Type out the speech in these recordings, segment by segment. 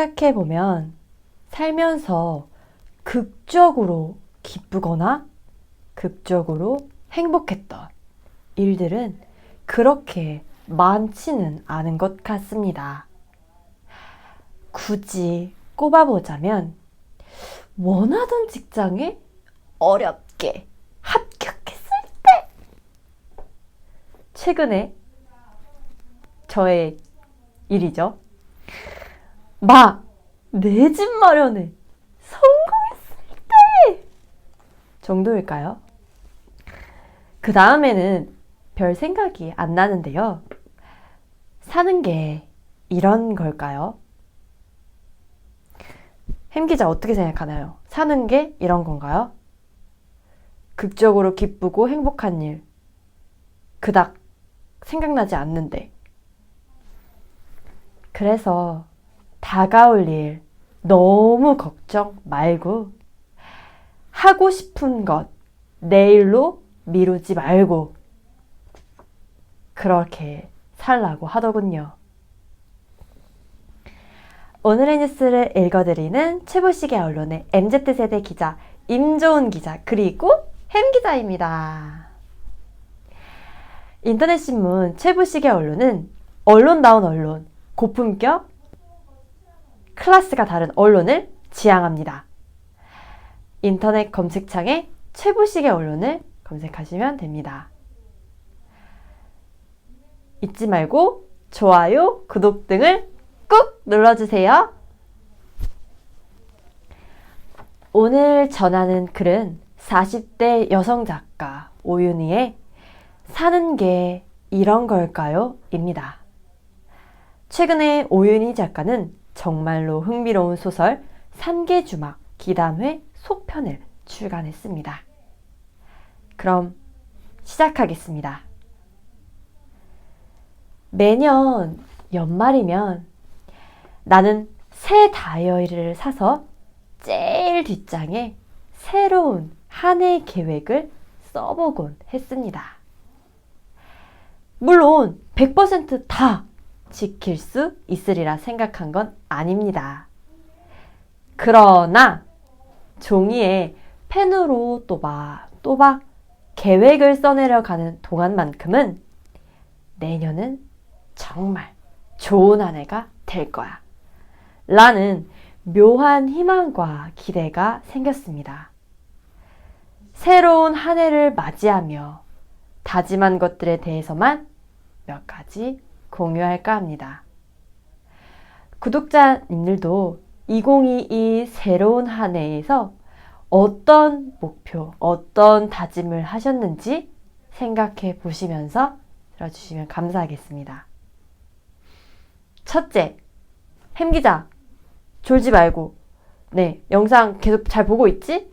생각해보면 살면서 극적으로 기쁘거나 극적으로 행복했던 일들은 그렇게 많지는 않은 것 같습니다. 굳이 꼽아보자면 원하던 직장에 어렵게 합격했을 때, 최근에 저의 일이죠. 막 내 집 마련에 성공했을 때 정도일까요? 그 다음에는 별 생각이 안 나는데요. 사는 게 이런 걸까요? 햄 기자 어떻게 생각하나요? 사는 게 이런 건가요? 극적으로 기쁘고 행복한 일 그닥 생각나지 않는데, 그래서 다가올 일 너무 걱정 말고 하고 싶은 것 내일로 미루지 말고 그렇게 살라고 하더군요. 오늘의 뉴스를 읽어드리는 최보시개 언론의 MZ세대 기자 임조은 기자 그리고 햄 기자입니다. 인터넷신문 최보시개 언론은 언론다운 언론, 고품격, 클래스가 다른 언론을 지향합니다. 인터넷 검색창에 최보시개 언론을 검색하시면 됩니다. 잊지 말고 좋아요, 구독 등을 꾹 눌러주세요. 오늘 전하는 글은 40대 여성 작가 오윤희의 사는 게 이런 걸까요? 입니다. 최근에 오윤희 작가는 정말로 흥미로운 소설 산계주막 기담회 속편을 출간했습니다. 그럼 시작하겠습니다. 매년 연말이면 나는 새 다이어리를 사서 제일 뒷장에 새로운 한 해 계획을 써보곤 했습니다. 물론 100% 지킬 수 있으리라 생각한 건 아닙니다. 그러나 종이에 펜으로 또박 계획을 써내려가는 동안만큼은 내년은 정말 좋은 한 해가 될 거야 라는 묘한 희망과 기대가 생겼습니다. 새로운 한 해를 맞이하며 다짐한 것들에 대해서만 몇 가지 공유할까 합니다. 구독자님들도 2022 새로운 한 해에서 어떤 목표, 어떤 다짐을 하셨는지 생각해 보시면서 들어주시면 감사하겠습니다. 첫째, 햄 기자, 졸지 말고, 네, 영상 계속 잘 보고 있지?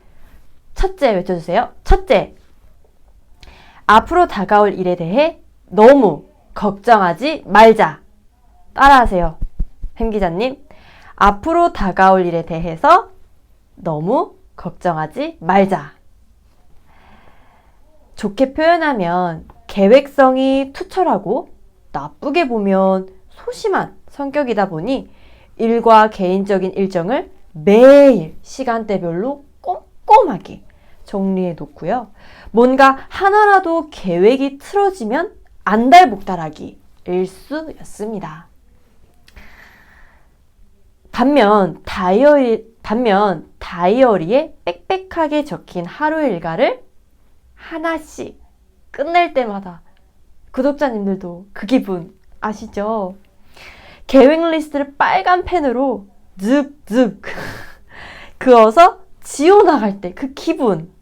첫째 외쳐주세요. 첫째, 앞으로 다가올 일에 대해 너무 걱정하지 말자. 따라하세요. 햄 기자님, 앞으로 다가올 일에 대해서 너무 걱정하지 말자. 좋게 표현하면 계획성이 투철하고 나쁘게 보면 소심한 성격이다 보니 일과 개인적인 일정을 매일 시간대별로 꼼꼼하게 정리해 놓고요. 뭔가 하나라도 계획이 틀어지면 안달복달하기 일쑤였습니다. 반면 다이어리에 빽빽하게 적힌 하루 일과를 하나씩 끝낼 때마다 구독자님들도 그 기분 아시죠? 계획 리스트를 빨간 펜으로 즙즙 그어서 지워나갈 때 그 기분,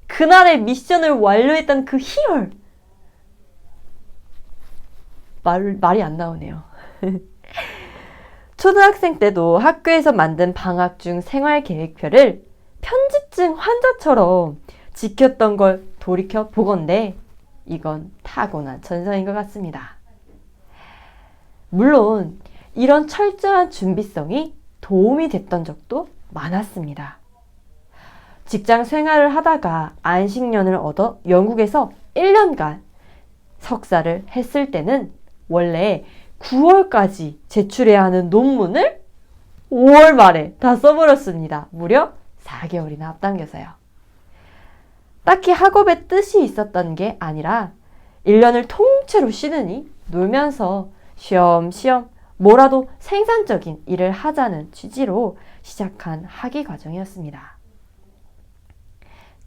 그날의 미션을 완료했다는 그 희열, 말이 안 나오네요. 초등학생 때도 학교에서 만든 방학 중 생활계획표를 편집증 환자처럼 지켰던 걸 돌이켜 보건대 이건 타고난 전성인 것 같습니다. 물론 이런 철저한 준비성이 도움이 됐던 적도 많았습니다. 직장 생활을 하다가 안식년을 얻어 영국에서 1년간 석사를 했을 때는 원래 9월까지 제출해야 하는 논문을 5월 말에 다 써버렸습니다. 무려 4개월이나 앞당겨서요. 딱히 학업에 뜻이 있었던 게 아니라 1년을 통째로 쉬느니 놀면서 쉬엄쉬엄 뭐라도 생산적인 일을 하자는 취지로 시작한 학위 과정이었습니다.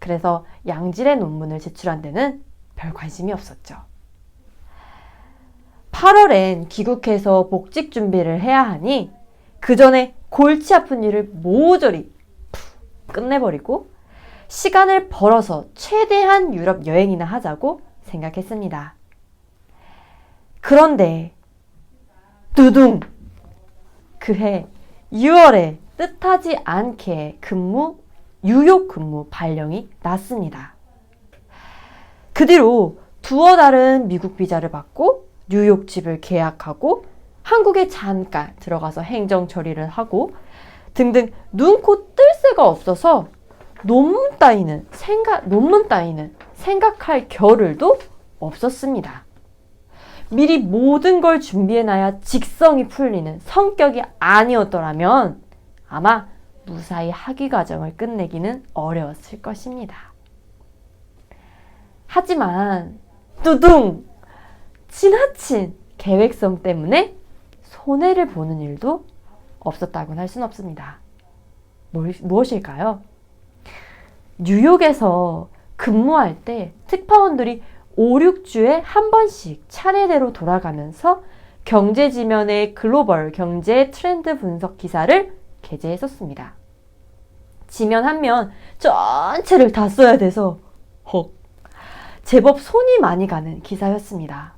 그래서 양질의 논문을 제출한 데는 별 관심이 없었죠. 8월엔 귀국해서 복직 준비를 해야 하니 그 전에 골치 아픈 일을 모조리 끝내버리고 시간을 벌어서 최대한 유럽 여행이나 하자고 생각했습니다. 그런데 두둥! 그해 6월에 뜻하지 않게 뉴욕 근무 발령이 났습니다. 그 뒤로 두어 달은 미국 비자를 받고 뉴욕 집을 계약하고 한국에 잠깐 들어가서 행정 처리를 하고 등등 눈코 뜰 새가 없어서 논문 따위는 생각할 겨를도 없었습니다. 미리 모든 걸 준비해놔야 직성이 풀리는 성격이 아니었더라면 아마 무사히 학위 과정을 끝내기는 어려웠을 것입니다. 하지만 두둥! 지나친 계획성 때문에 손해를 보는 일도 없었다고는 할 수는 없습니다. 무엇일까요? 뉴욕에서 근무할 때 특파원들이 5, 6주에 한 번씩 차례대로 돌아가면서 경제지면의 글로벌 경제 트렌드 분석 기사를 게재했었습니다. 지면 한 면 전체를 다 써야 돼서 제법 손이 많이 가는 기사였습니다.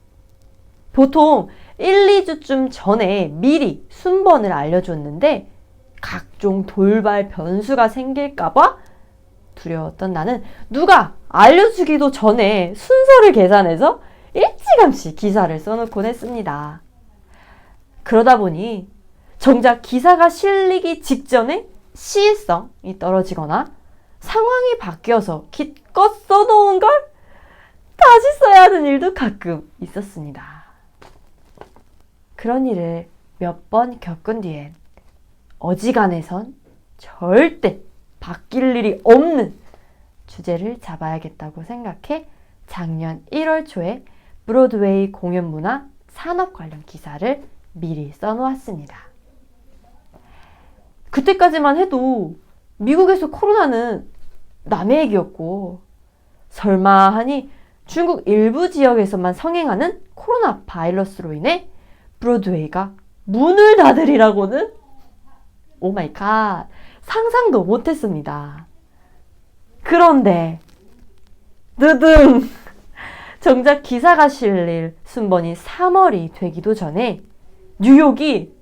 보통 1, 2주쯤 전에 미리 순번을 알려줬는데 각종 돌발 변수가 생길까봐 두려웠던 나는 누가 알려주기도 전에 순서를 계산해서 일찌감치 기사를 써놓곤 했습니다. 그러다 보니 정작 기사가 실리기 직전에 시의성이 떨어지거나 상황이 바뀌어서 기껏 써놓은 걸 다시 써야 하는 일도 가끔 있었습니다. 그런 일을 몇 번 겪은 뒤엔 어지간해선 절대 바뀔 일이 없는 주제를 잡아야겠다고 생각해 작년 1월 초에 브로드웨이 공연문화 산업 관련 기사를 미리 써놓았습니다. 그때까지만 해도 미국에서 코로나는 남의 얘기였고 설마 하니 중국 일부 지역에서만 성행하는 코로나 바이러스로 인해 브로드웨이가 문을 닫으리라고는 오 마이 갓 상상도 못했습니다. 그런데 느등 정작 기사가 실릴 순번이 3월이 되기도 전에 뉴욕이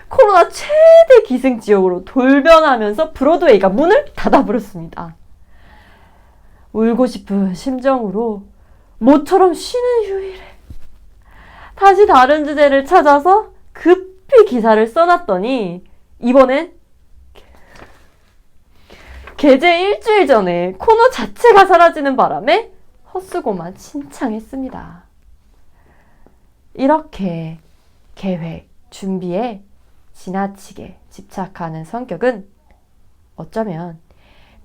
코로나 최대 기승지역으로 돌변하면서 브로드웨이가 문을 닫아버렸습니다. 울고 싶은 심정으로 모처럼 쉬는 휴일에 다시 다른 주제를 찾아서 급히 기사를 써놨더니 이번엔 게재 일주일 전에 코너 자체가 사라지는 바람에 헛수고만 신청했습니다. 이렇게 계획, 준비에 지나치게 집착하는 성격은 어쩌면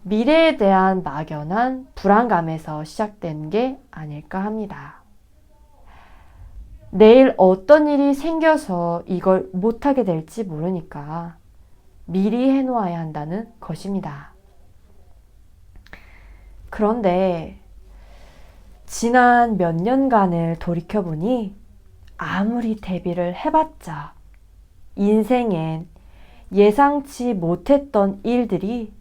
미래에 대한 막연한 불안감에서 시작된 게 아닐까 합니다. 내일 어떤 일이 생겨서 이걸 못하게 될지 모르니까 미리 해놓아야 한다는 것입니다. 그런데 지난 몇 년간을 돌이켜보니 아무리 대비를 해봤자 인생엔 예상치 못했던 일들이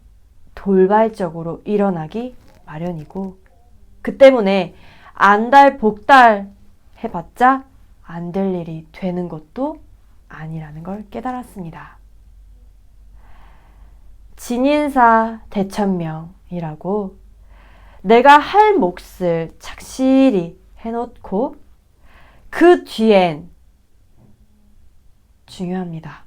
돌발적으로 일어나기 마련이고 그 때문에 안달복달 해봤자 안 될 일이 되는 것도 아니라는 걸 깨달았습니다. 진인사 대천명이라고 내가 할 몫을 착실히 해놓고 그 뒤엔 중요합니다.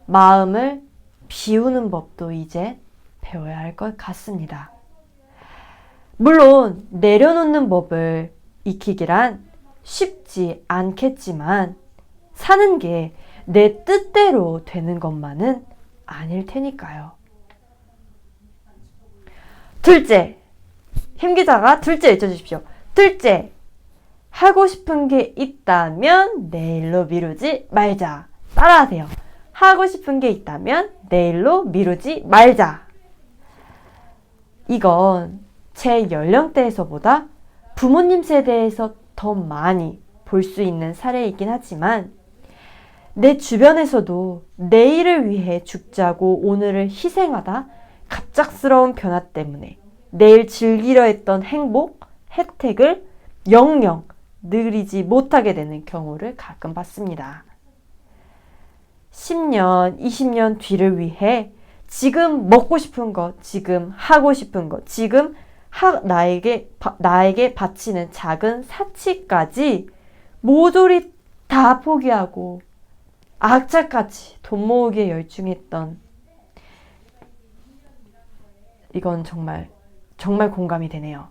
마음을 비우는 법도 이제 배워야 할 것 같습니다. 물론 내려놓는 법을 익히기란 쉽지 않겠지만 사는 게 내 뜻대로 되는 것만은 아닐 테니까요. 둘째, 힘 기자가 둘째 외쳐주십시오. 둘째, 하고 싶은 게 있다면 내일로 미루지 말자. 따라하세요. 하고 싶은 게 있다면 내일로 미루지 말자. 이건 제 연령대에서보다 부모님 세대에서 더 많이 볼 수 있는 사례이긴 하지만 내 주변에서도 내일을 위해 죽자고 오늘을 희생하다 갑작스러운 변화 때문에 내일 즐기려 했던 행복, 혜택을 영영 누리지 못하게 되는 경우를 가끔 봤습니다. 10년, 20년 뒤를 위해 지금 먹고 싶은 것, 지금 하고 싶은 것, 지금 나에게 바치는 작은 사치까지 모조리 다 포기하고 악착같이 돈 모으기에 열중했던 이건 정말 공감이 되네요.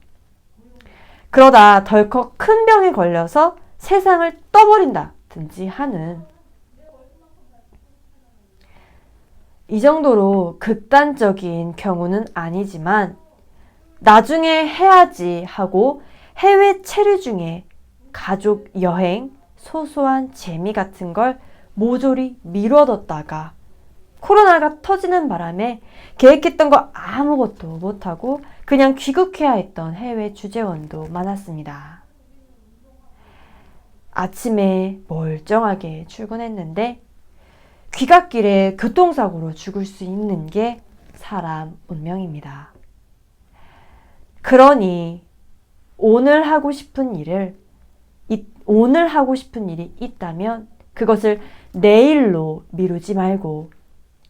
그러다 덜컥 큰 병에 걸려서 세상을 떠버린다든지 하는 이 정도로 극단적인 경우는 아니지만 나중에 해야지 하고 해외 체류 중에 가족 여행, 소소한 재미 같은 걸 모조리 미뤄뒀다가 코로나가 터지는 바람에 계획했던 거 아무것도 못하고 그냥 귀국해야 했던 해외 주재원도 많았습니다. 아침에 멀쩡하게 출근했는데 귀갓길에 교통사고로 죽을 수 있는 게 사람 운명입니다. 그러니 오늘 하고 싶은 일이 있다면 그것을 내일로 미루지 말고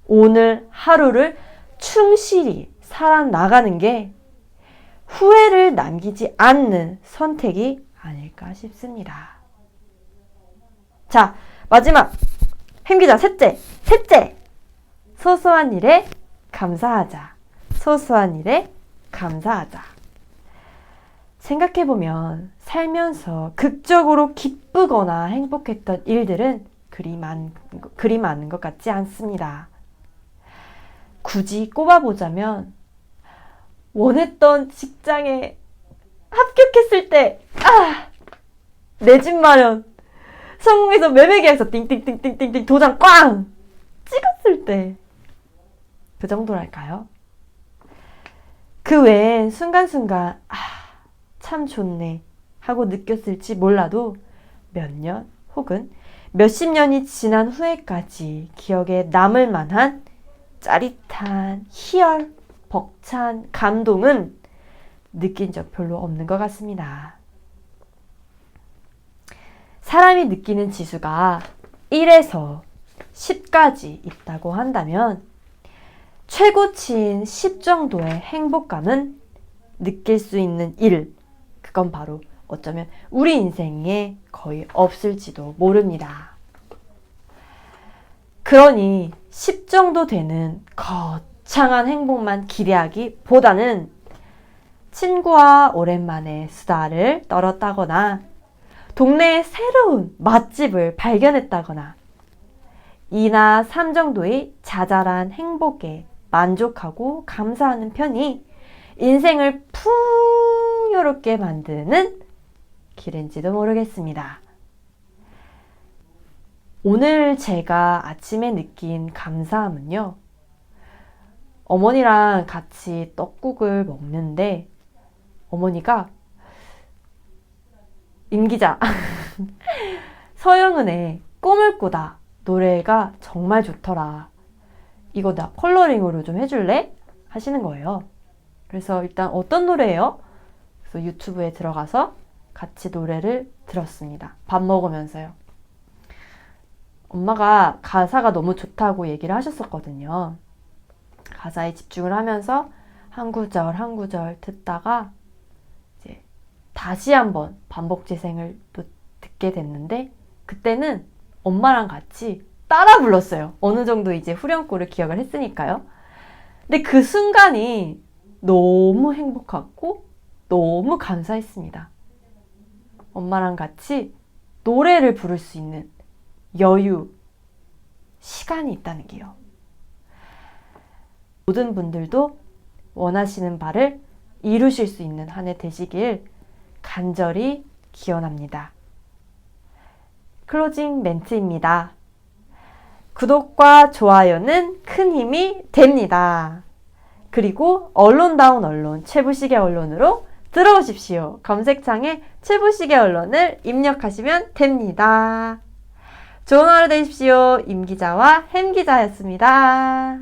오늘 하루를 충실히 살아나가는 게 후회를 남기지 않는 선택이 아닐까 싶습니다. 자, 마지막 햄기자 셋째. 소소한 일에 감사하자. 소소한 일에 감사하자. 생각해보면 살면서 극적으로 기쁘거나 행복했던 일들은 그리 많은 것 같지 않습니다. 굳이 꼽아보자면 원했던 직장에 합격했을 때 내 집 마련 성공해서 매매계약서 띵띵띵띵띵띵 도장 꽝 찍었을 때 그 정도랄까요? 그 외엔 순간순간 참 좋네 하고 느꼈을지 몰라도 몇 년 혹은 몇십 년이 지난 후에까지 기억에 남을 만한 짜릿한 희열, 벅찬 감동은 느낀 적 별로 없는 것 같습니다. 사람이 느끼는 지수가 1에서 10까지 있다고 한다면 최고치인 10 정도의 행복감은 느낄 수 있는 일, 그건 바로 어쩌면 우리 인생에 거의 없을지도 모릅니다. 그러니 10 정도 되는 거창한 행복만 기대하기보다는 친구와 오랜만에 수다를 떨었다거나 동네에 새로운 맛집을 발견했다거나 2나 3 정도의 자잘한 행복에 만족하고 감사하는 편이 인생을 풍요롭게 만드는 길인지도 모르겠습니다. 오늘 제가 아침에 느낀 감사함은요. 어머니랑 같이 떡국을 먹는데 어머니가 임기자 서영은의 꿈을 꾸다 노래가 정말 좋더라. 이거 나 컬러링으로 좀 해줄래? 하시는 거예요. 그래서 일단 어떤 노래예요? 그래서 유튜브에 들어가서 같이 노래를 들었습니다. 밥 먹으면서요. 엄마가 가사가 너무 좋다고 얘기를 하셨었거든요. 가사에 집중을 하면서 한 구절 한 구절 듣다가 이제 다시 한번 반복 재생을 또 듣게 됐는데 그때는 엄마랑 같이 따라 불렀어요. 어느 정도 이제 후렴구를 기억을 했으니까요. 근데 그 순간이 너무 행복하고 너무 감사했습니다. 엄마랑 같이 노래를 부를 수 있는 여유, 시간이 있다는 게요. 모든 분들도 원하시는 바를 이루실 수 있는 한 해 되시길 간절히 기원합니다. 클로징 멘트입니다. 구독과 좋아요는 큰 힘이 됩니다. 그리고 언론다운 언론, 최부식의 언론으로 들어오십시오. 검색창에 최부식의 언론을 입력하시면 됩니다. 좋은 하루 되십시오. 임 기자와 햄 기자였습니다.